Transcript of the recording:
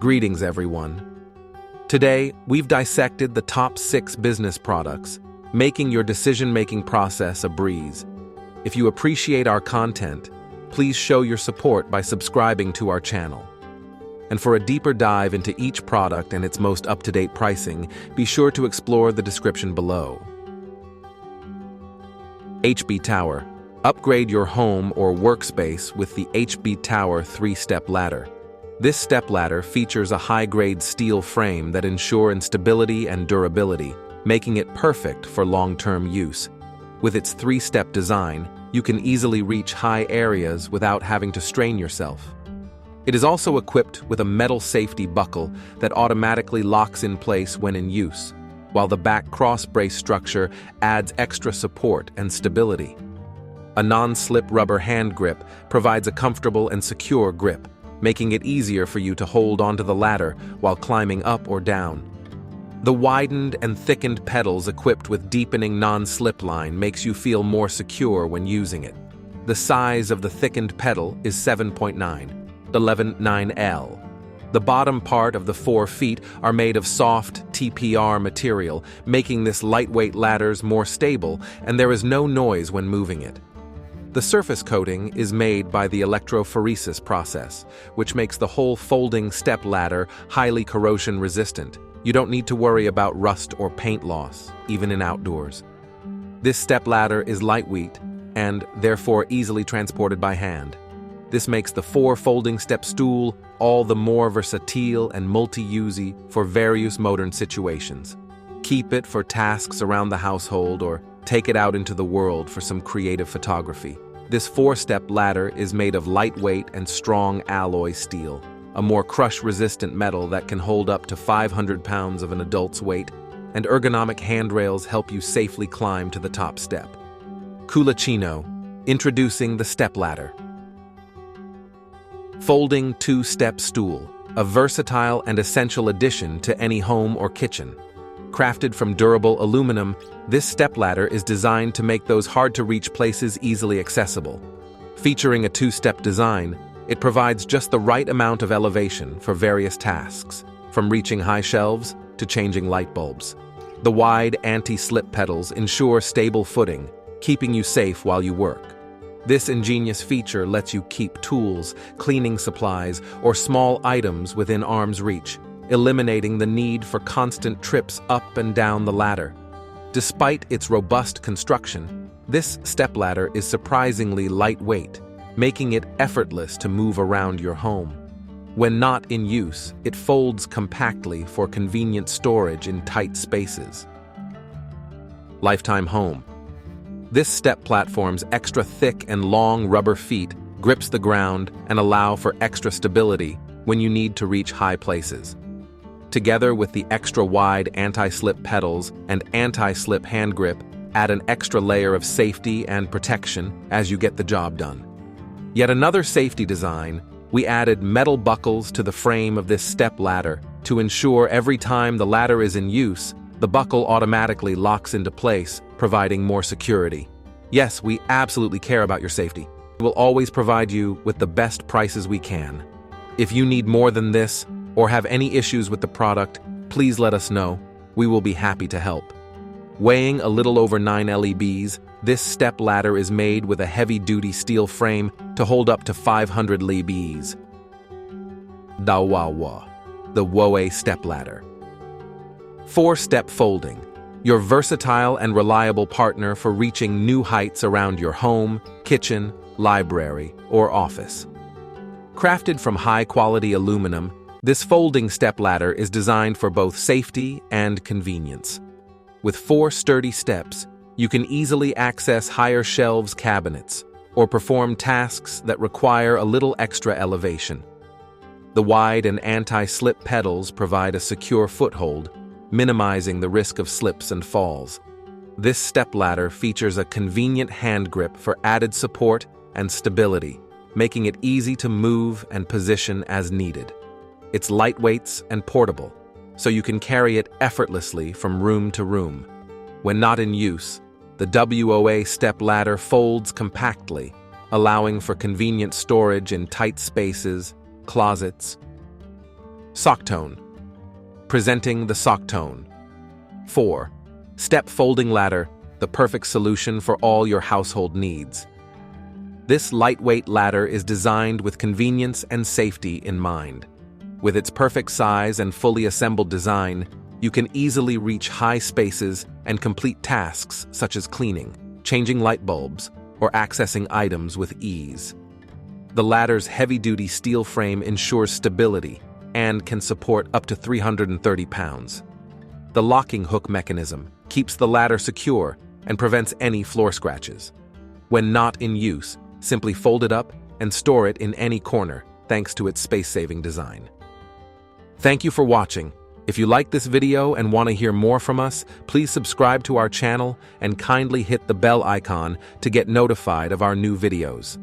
Greetings, everyone. Today, we've dissected the top 6 business products, making your decision-making process a breeze. If you appreciate our content, please show your support by subscribing to our channel. And for a deeper dive into each product and its most up-to-date pricing, be sure to explore the description below. HBTower. Upgrade your home or workspace with the HBTower 3-step ladder. This stepladder features a high-grade steel frame that ensures stability and durability, making it perfect for long-term use. With its 3-step design, you can easily reach high areas without having to strain yourself. It is also equipped with a metal safety buckle that automatically locks in place when in use, while the back cross brace structure adds extra support and stability. A non-slip rubber hand grip provides a comfortable and secure grip, making it easier for you to hold onto the ladder while climbing up or down. The widened and thickened pedals equipped with deepening non-slip line makes you feel more secure when using it. The size of the thickened pedal is 7.9, 11.9L. The bottom part of the 4 feet are made of soft TPR material, making this lightweight ladders more stable, and there is no noise when moving it. The surface coating is made by the electrophoresis process, which makes the whole folding step ladder highly corrosion resistant. You don't need to worry about rust or paint loss, even in outdoors. This step ladder is lightweight and therefore easily transported by hand. This makes the 4 folding step stool all the more versatile and multi-use for various modern situations. Keep it for tasks around the household or take it out into the world for some creative photography. This 4-step ladder is made of lightweight and strong alloy steel, a more crush-resistant metal that can hold up to 500 pounds of an adult's weight, and ergonomic handrails help you safely climb to the top step. Culacino, introducing the step ladder. Folding 2-step stool, a versatile and essential addition to any home or kitchen. Crafted from durable aluminum, this stepladder is designed to make those hard-to-reach places easily accessible. Featuring a 2-step design, it provides just the right amount of elevation for various tasks, from reaching high shelves to changing light bulbs. The wide anti-slip pedals ensure stable footing, keeping you safe while you work. This ingenious feature lets you keep tools, cleaning supplies, or small items within arm's reach, eliminating the need for constant trips up and down the ladder. Despite its robust construction, this stepladder is surprisingly lightweight, making it effortless to move around your home. When not in use, it folds compactly for convenient storage in tight spaces. Lifetime home. This step platform's extra thick and long rubber feet grips the ground and allow for extra stability when you need to reach high places. Together with the extra wide anti-slip pedals and anti-slip hand grip, add an extra layer of safety and protection as you get the job done. Yet another safety design, we added metal buckles to the frame of this step ladder to ensure every time the ladder is in use, the buckle automatically locks into place, providing more security. Yes, we absolutely care about your safety. We will always provide you with the best prices we can. If you need more than this, or have any issues with the product, please let us know. We will be happy to help. Weighing a little over 9 lbs, this step ladder is made with a heavy-duty steel frame to hold up to 500 lbs. Dawawa, the Woe step ladder. 4-step folding, your versatile and reliable partner for reaching new heights around your home, kitchen, library, or office. Crafted from high-quality aluminum, this folding stepladder is designed for both safety and convenience. With 4 sturdy steps, you can easily access higher shelves cabinets or perform tasks that require a little extra elevation. The wide and anti-slip pedals provide a secure foothold, minimizing the risk of slips and falls. This stepladder features a convenient hand grip for added support and stability, making it easy to move and position as needed. It's lightweight and portable, so you can carry it effortlessly from room to room. When not in use, the WOA step ladder folds compactly, allowing for convenient storage in tight spaces, closets, Socktone. Presenting the Socktone. 4. Step folding ladder, the perfect solution for all your household needs. This lightweight ladder is designed with convenience and safety in mind. With its perfect size and fully assembled design, you can easily reach high spaces and complete tasks such as cleaning, changing light bulbs, or accessing items with ease. The ladder's heavy-duty steel frame ensures stability and can support up to 330 pounds. The locking hook mechanism keeps the ladder secure and prevents any floor scratches. When not in use, simply fold it up and store it in any corner thanks to its space-saving design. Thank you for watching. If you like this video and want to hear more from us, please subscribe to our channel and kindly hit the bell icon to get notified of our new videos.